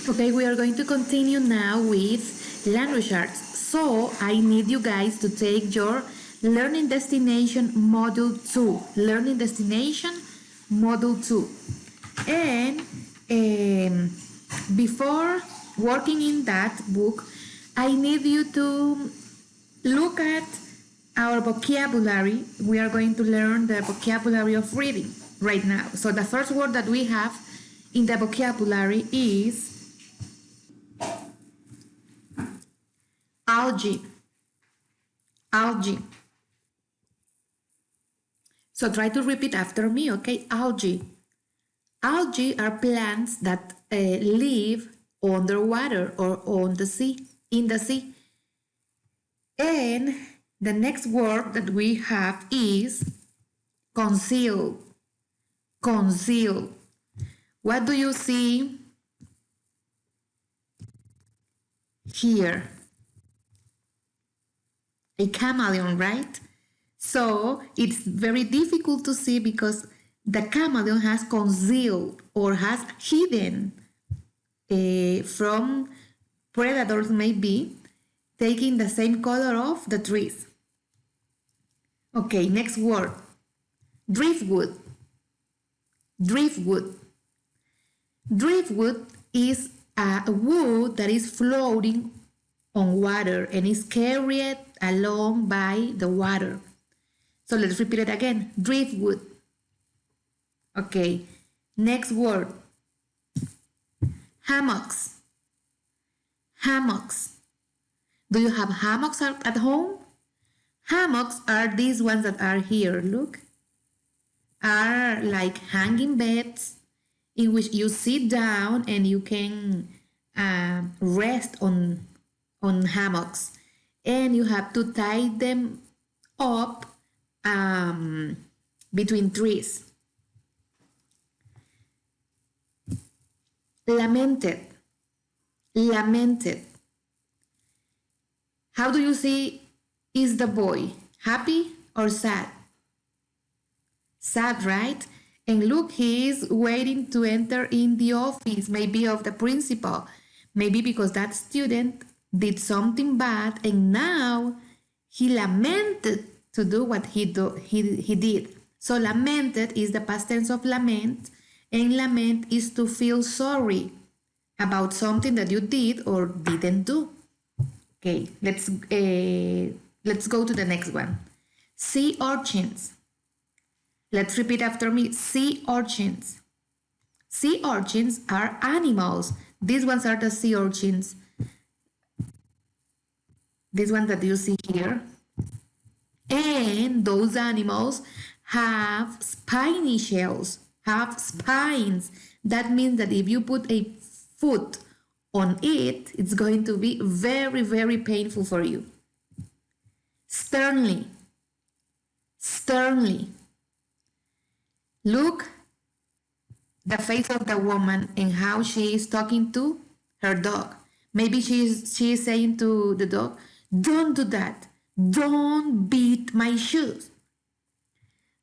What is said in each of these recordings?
Okay, we are going to continue now with language arts. So I need you guys to take your Learning Destination Module 2. Learning Destination Module 2. And before working in that book, I need you to look at our vocabulary. We are going to learn the vocabulary of reading right now. So the first word that we have in the vocabulary is algae. Algae. So try to repeat after me, okay? Algae. Algae are plants that live underwater or on the sea, in the sea. And the next word that we have is conceal. Conceal. What do you see here? A chameleon, right? So it's very difficult to see because the chameleon has concealed or has hidden from predators, maybe taking the same color of the trees. Okay, next word. Driftwood. Driftwood. Driftwood is a wood that is floating on water and is carried along by the water. So let's repeat it again. Driftwood. Okay. Next word. Hammocks. Hammocks. Do you have hammocks at home? Hammocks are these ones that are here. Look. Are like hanging beds in which you sit down and you can rest on hammocks. And you have to tie them up between trees. Lamented. Lamented. How do you see is the boy? Happy or sad? Sad, right? And look, he is waiting to enter in the office, maybe of the principal. Maybe because that student did something bad and now he lamented to do what he did. So lamented is the past tense of lament, and lament is to feel sorry about something that you did or didn't do. Okay, let's go to the next one. Sea urchins. Let's repeat after me. Sea urchins. Sea urchins are animals. These ones are the sea urchins. This one that you see here. And those animals have spiny shells, have spines. That means that if you put a foot on it, it's going to be very, very painful for you. Sternly. Sternly. Look the face of the woman and how she is talking to her dog. Maybe she is saying to the dog, don't do that. Don't beat my shoes.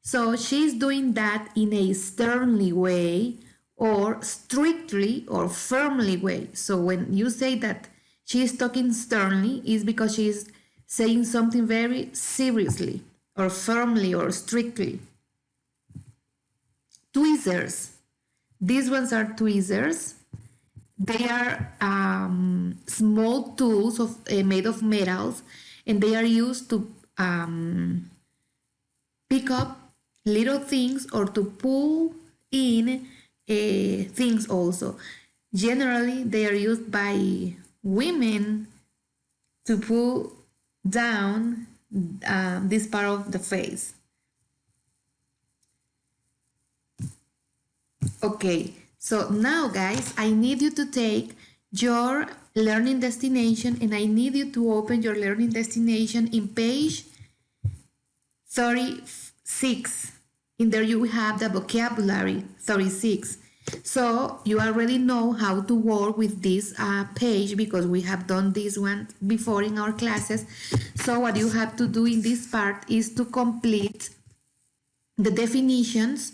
So she's doing that in a sternly way or strictly or firmly way. So when you say that she is talking sternly, is because she is saying something very seriously or firmly or strictly. Tweezers. These ones are tweezers. They are small tools made of metals, and they are used to pick up little things or to pull in things also. Generally, they are used by women to pull down this part of the face. Okay, so now guys, I need you to take your learning destination and I need you to open your learning destination in page 36. In there you have the vocabulary 36. So you already know how to work with this page because we have done this one before in our classes. So what you have to do in this part is to complete the definitions,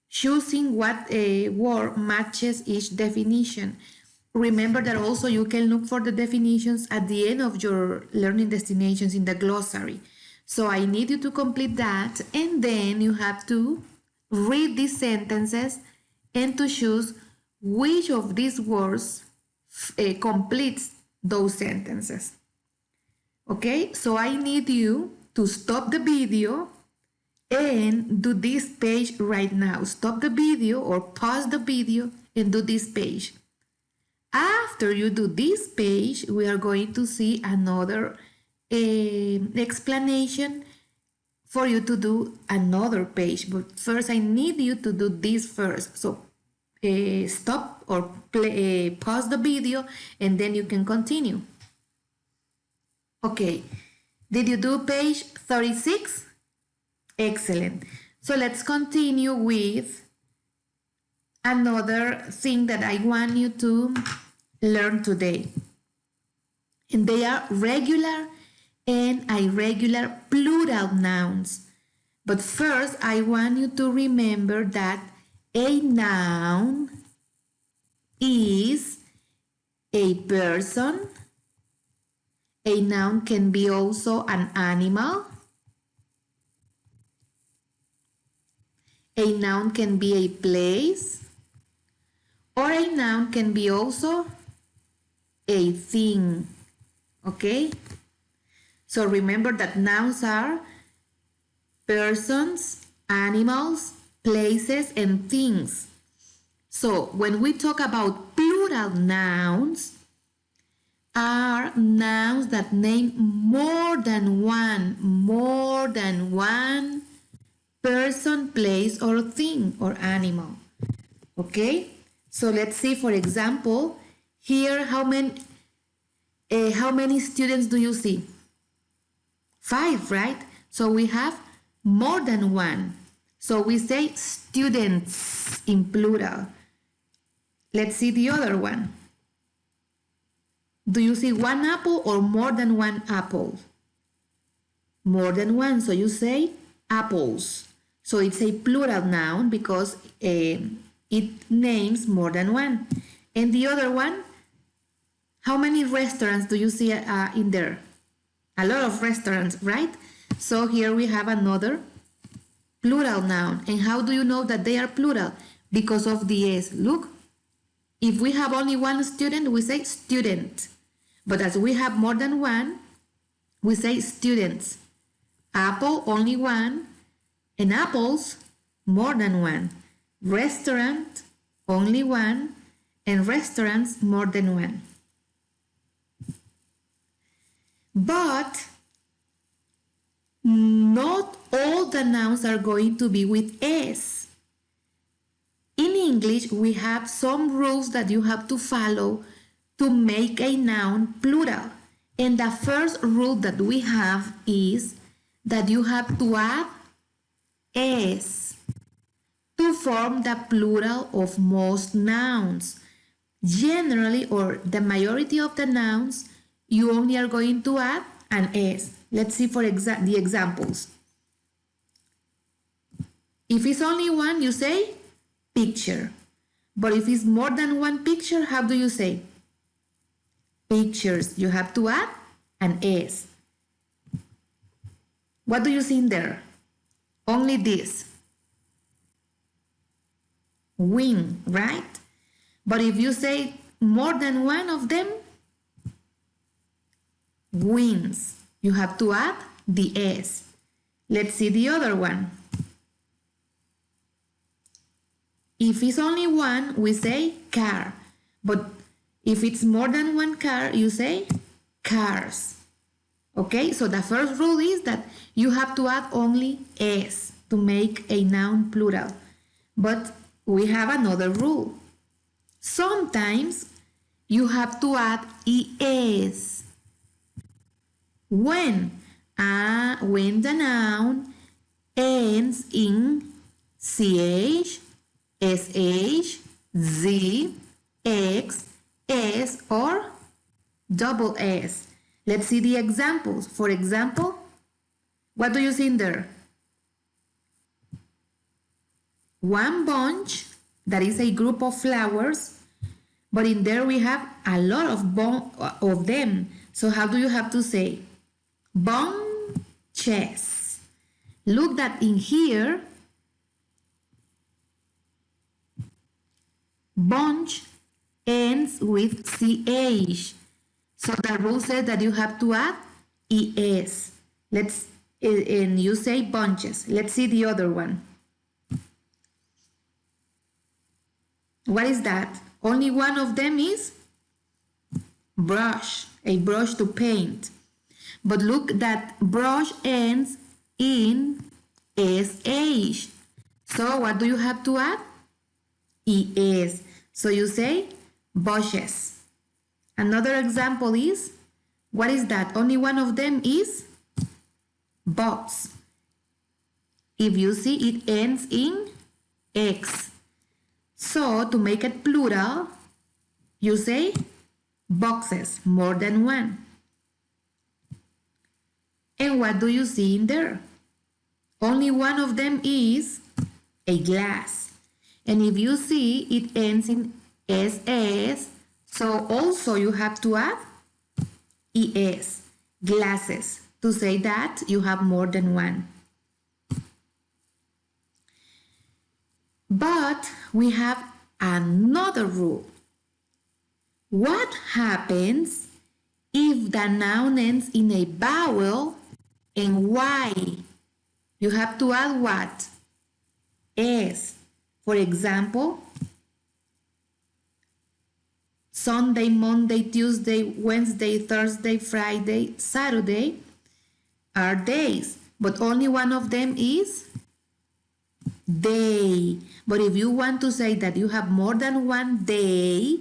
choosing what word matches each definition. remember that also you can look for the definitions at the end of your learning destinations in the glossary. So I need you to complete that, and then you have to read these sentences and to choose which of these words completes those sentences. Okay, so I need you to stop the video and do this page right now. Stop the video or pause the video and do this page. After you do this page, we are going to see another explanation for you to do another page. But first, I need you to do this first. So stop or pause the video and then you can continue. Okay, did you do page 36? Excellent. So let's continue with another thing that I want you to learn today. And they are regular and irregular plural nouns. But first, I want you to remember that a noun is a person. A noun can be also an animal. A noun can be a place. Or a noun can be also a thing. Okay? So remember that nouns are persons, animals, places, and things. So when we talk about plural nouns, are nouns that name more than one person, place, or thing, or animal. Okay? So let's see, for example, here how many students do you see? 5, right? So we have more than one. So we say students in plural. Let's see the other one. Do you see one apple or more than one apple? More than one, so you say apples. So it's a plural noun because it names more than one. And the other one, how many restaurants do you see in there? A lot of restaurants, right? So here we have another plural noun. And how do you know that they are plural? Because of the S. Look, if we have only one student, we say student. But as we have more than one, we say students. Apple, only one, and apples, more than one. Restaurant, only one, and restaurants, more than one. But not all the nouns are going to be with S. In English, we have some rules that you have to follow to make a noun plural. And the first rule that we have is that you have to add S to form the plural of most nouns. Generally, or the majority of the nouns, you only are going to add an S. Let's see for the examples. If it's only one, you say picture. But if it's more than one picture, how do you say? Pictures. You have to add an S. What do you see in there? Only this. Wing, right? But if you say more than one of them, wings. You have to add the S. Let's see the other one. If it's only one, we say car. But if it's more than one car, you say cars. Okay, so the first rule is that you have to add only S to make a noun plural. But we have another rule. Sometimes you have to add ES. When the noun ends in CH, SH, Z, X, S, or double S. Let's see the examples. For example, what do you see in there? One bunch, that is a group of flowers, But in there we have a lot of them. So how do you have to say? Bunches. Look that in here, bunch ends with ch. So the rule says that you have to add es. And you say bunches. Let's see the other one. What is that? Only one of them is brush, a brush to paint. But look that brush ends in sh. So what do you have to add? Es. So you say bushes. Another example is, what is that? Only one of them is box. If you see, it ends in x. So to make it plural, you say boxes, more than one. And what do you see in there? Only one of them is a glass. And if you see, it ends in ss, so also you have to add es, glasses, to say that you have more than one. But we have another rule. What happens if the noun ends in a vowel and y? You have to add what? Es. For example, Sunday, Monday, Tuesday, Wednesday, Thursday, Friday, Saturday are days, but only one of them is day. But if you want to say that you have more than one day,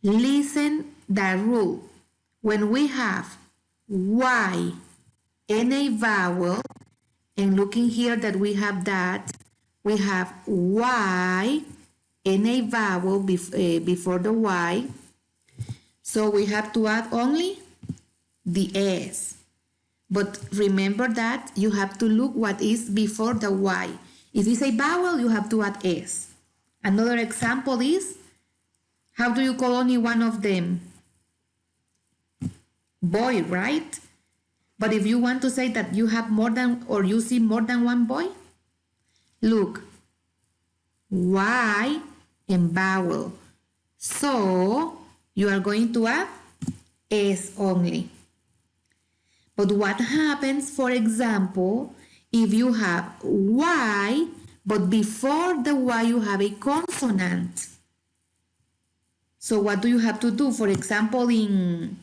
listen the rule. When we have y and a vowel, and looking here that we have that, we have y and a vowel before the y, so we have to add only the s. But remember that you have to look what is before the y. If it's a vowel, you have to add s. Another example is, how do you call only one of them? Boy, right? But if you want to say that you have more than, or you see more than one boy, look, y and vowel. So you are going to add s only. But what happens, for example, if you have y, but before the y you have a consonant? So what do you have to do? For example, in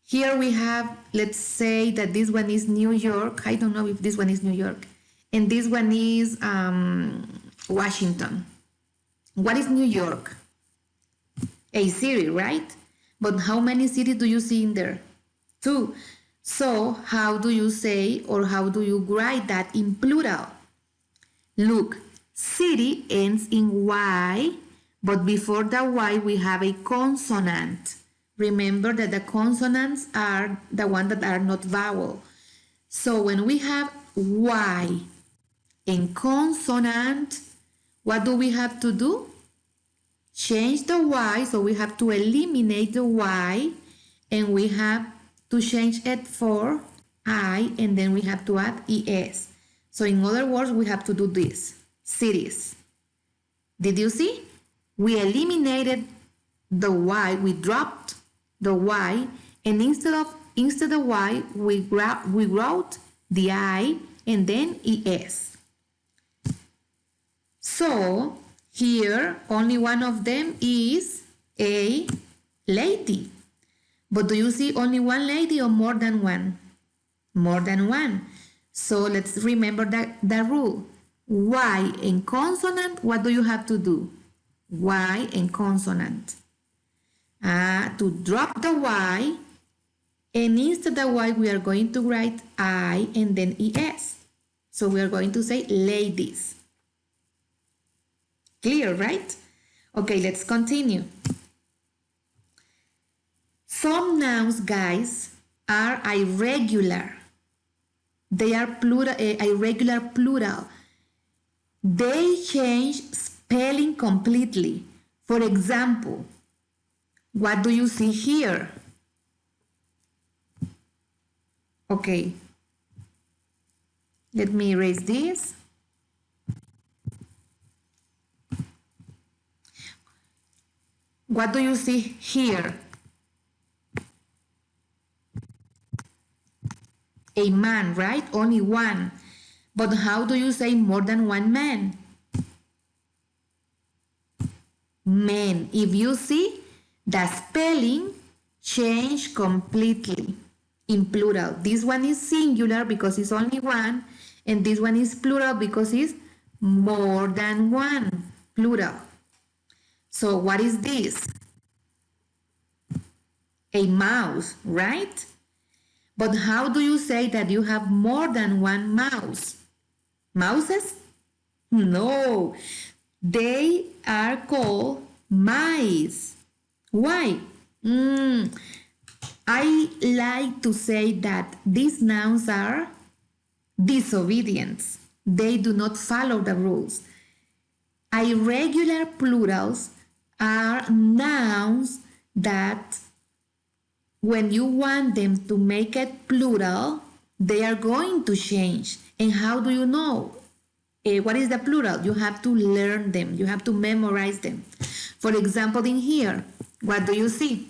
here we have, let's say that this one is New York. I don't know if this one is New York. And this one is Washington. What is New York? A city, right? But how many cities do you see in there? 2. So how do you say, or how do you write that in plural? Look, city ends in y, but before the y we have a consonant. Remember that the consonants are the ones that are not vowel. So when we have y in consonant, what do we have to do? Change the y, so we have to eliminate the y, and we have to change it for I, and then we have to add es. So in other words, we have to do this, cities. Did you see? We eliminated the y, we dropped the y, and instead of y, we wrote the I and then es. So here, only one of them is a lady. But do you see only one lady or more than one? More than one. So let's remember the rule. Y in consonant, what do you have to do? Y in consonant. To drop the y, and instead of y, we are going to write I and then es. So we are going to say ladies. Clear, right? Okay, let's continue. Some nouns, guys, are irregular. They are plural, irregular plural. They change spelling completely. For example, What do you see here? Okay, let me erase this. What do you see here? A man, right? Only one. But how do you say more than one man? Men. If you see, the spelling change completely in plural. This one is singular because it's only one, and this one is plural because it's more than one. Plural. So what is this? A mouse, right? But how do you say that you have more than one mouse? Mouses? No, they are called mice. Why? I like to say that these nouns are disobedient. They do not follow the rules. Irregular plurals are nouns that when you want them to make it plural, they are going to change. And how do you know? What is the plural? You have to learn them. You have to memorize them. For example, in here, what do you see?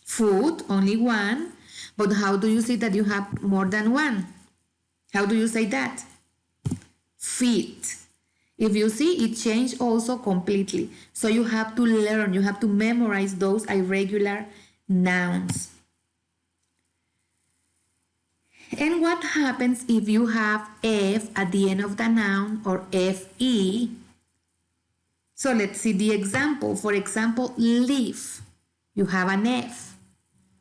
Food, only one. But how do you see that you have more than one? How do you say that? Feet. If you see, it changed also completely. So you have to learn, you have to memorize those irregular nouns. And what happens if you have F at the end of the noun or FE? So let's see the example. For example, leaf. You have an F.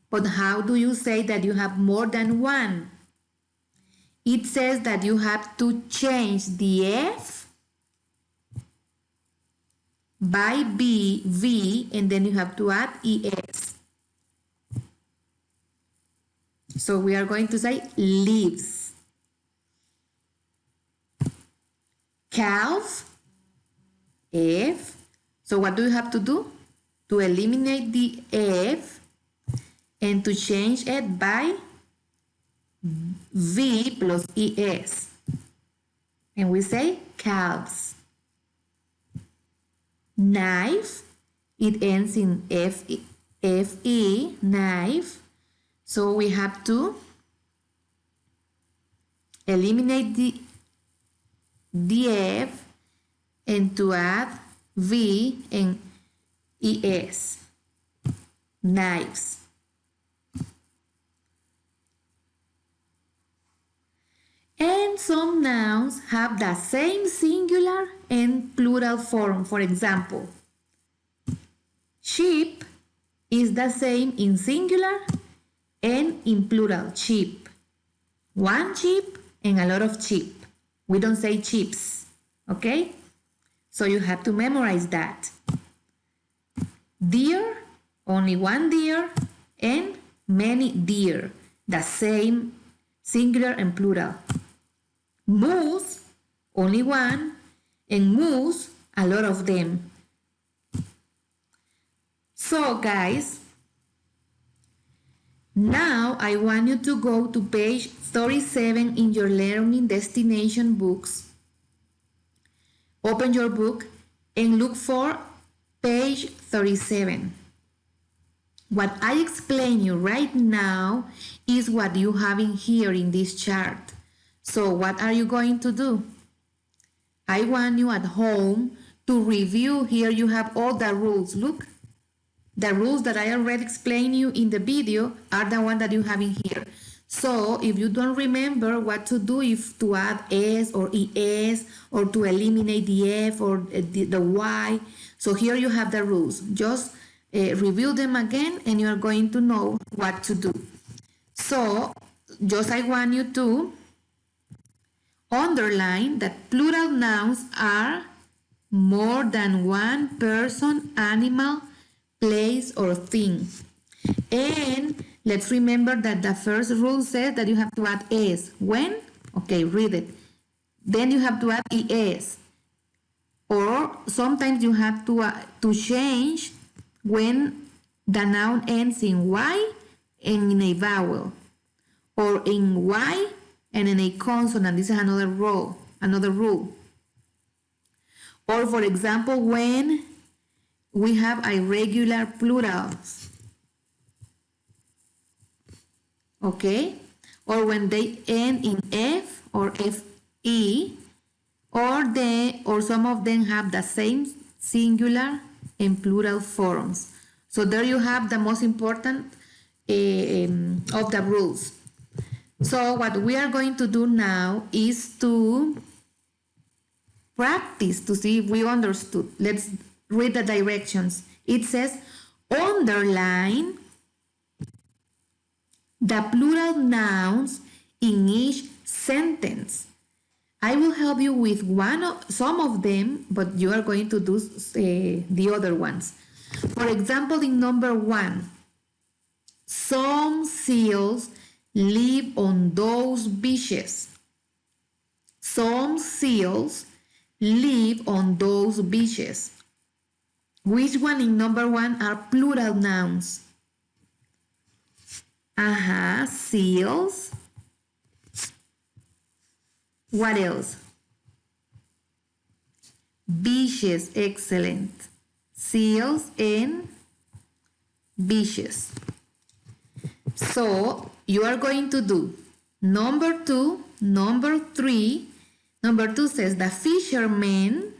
But how do you say that you have more than one? It says that you have to change the F by B, V, and then you have to add ES. So we are going to say leaves. Calf, F. So what do you have to do? To eliminate the F and to change it by V plus ES. And we say calves. Knife, it ends in FE, knife. So we have to eliminate the F and to add V and ES. Knives. And some nouns have the same singular and plural form. For example, sheep is the same in singular and in plural, sheep. One sheep and a lot of sheep. We don't say sheeps, okay? So you have to memorize that. Deer, only one deer, and many deer, the same singular and plural. Moose, only one, and moose, a lot of them. So guys, now I want you to go to page 37 in your learning destination books. Open your book and look for page 37. What I explain you right now is what you have in here in this chart. So what are you going to do? I want you at home to review. Here you have all the rules. Look, the rules that I already explained you in the video are the one that you have in here. So if you don't remember what to do, if to add S or ES or to eliminate the F or the Y, so here you have the rules. Just review them again and you are going to know what to do. So just I want you to underline that plural nouns are more than one person, animal, place, or thing. And let's remember that the first rule says that you have to add S. When? Okay, read it. Then you have to add ES. Or sometimes you have to change when the noun ends in Y and in a vowel, or in Y and in a consonant. This is another rule. Or for example, when we have irregular plurals, okay? Or when they end in F or FE, or some of them have the same singular and plural forms. So there you have the most important of the rules. So what we are going to do now is to practice to see if we understood. Let's read the directions. It says, underline the plural nouns in each sentence. I will help you with some of them, but you are going to do the other ones. For example, in number 1, some seals live on those beaches. Some seals live on those beaches. Which one in number 1 are plural nouns? Seals. What else? Beaches, excellent. Seals and beaches. So you are going to do number 2, number 3. Number 2 says the fishermen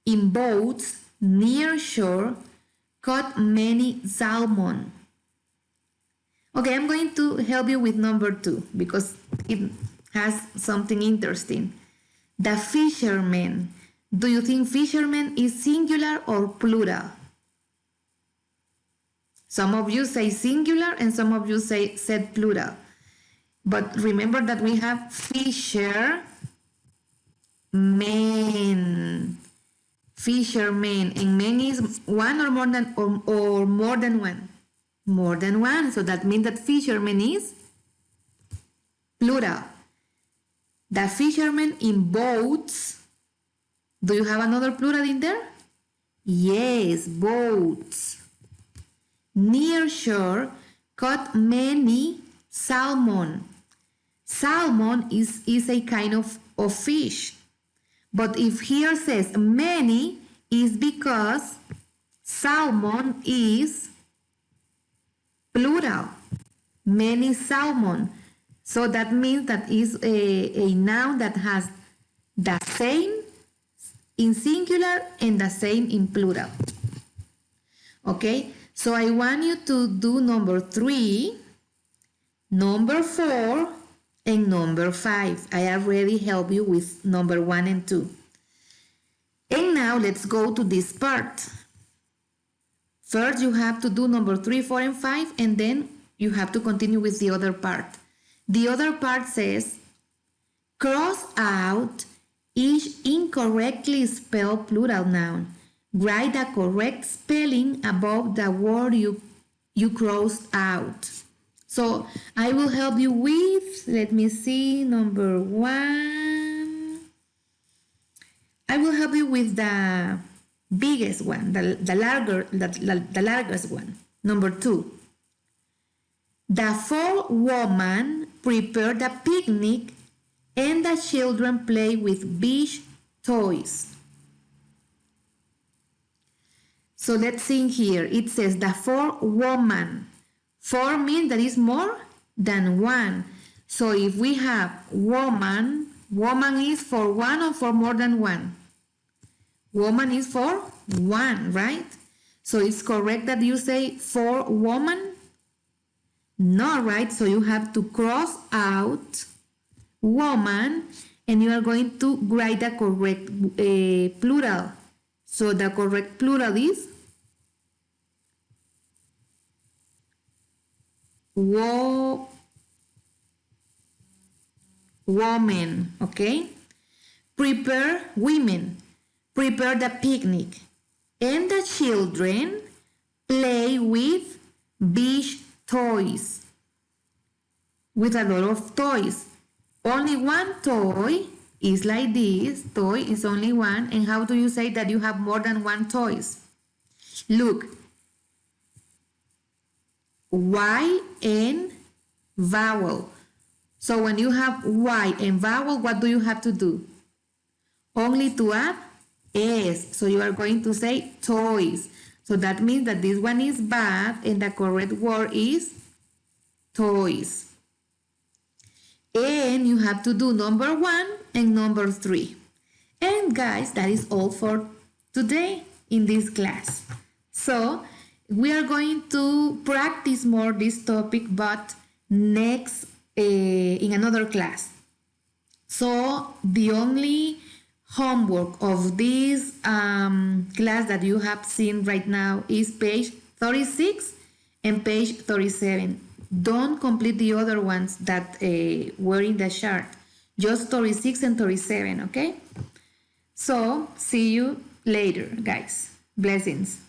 in boats near shore caught many salmon. Okay, I'm going to help you with number 2 because it has something interesting. The fishermen. Do you think fishermen is singular or plural? Some of you say singular and some of you said plural. But remember that we have fishermen. Fishermen. And men is one or more than or more than one. More than one. So that means that fishermen is plural. The fishermen in boats. Do you have another plural in there? Yes, boats. Near shore caught many salmon. Salmon is a kind of fish. But if here says many, is because salmon is plural. Many salmon. So that means that is a noun that has the same in singular and the same in plural. Okay, so I want you to do number 3, number 4, and number 5. I already helped you with number 1 and 2. And now let's go to this part. First, you have to do number 3, 4, and 5, and then you have to continue with the other part. The other part says, cross out each incorrectly spelled plural noun. Write the correct spelling above the word you crossed out. So I will help you with, let me see, number 1. I will help you with the biggest one, the largest one. Number 2. The 4-woman prepared a picnic and the children play with beach toys. So let's see here. It says the 4-woman. 4 means that is more than 1. So if we have woman, woman is for 1 or for more than 1? Woman is for 1, right? So it's correct that you say 4-woman? No, right? So you have to cross out woman and you are going to write the correct plural. So the correct plural is woman, okay? Prepare women, prepare the picnic, and the children play with beach toys, with a lot of toys. Only one toy is like this. Toy is only one. And how do you say that you have more than one toys? Look, Y and vowel. So when you have Y and vowel, what do you have to do? Only to add S. So you are going to say toys. So that means that this one is bad and the correct word is toys. And you have to do number 1 and number 3. And guys, that is all for today in this class. So we are going to practice more this topic, but next in another class. So the only homework of this class that you have seen right now is page 36 and page 37. Don't complete the other ones that were in the chart. Just 36 and 37, okay? So see you later, guys. Blessings.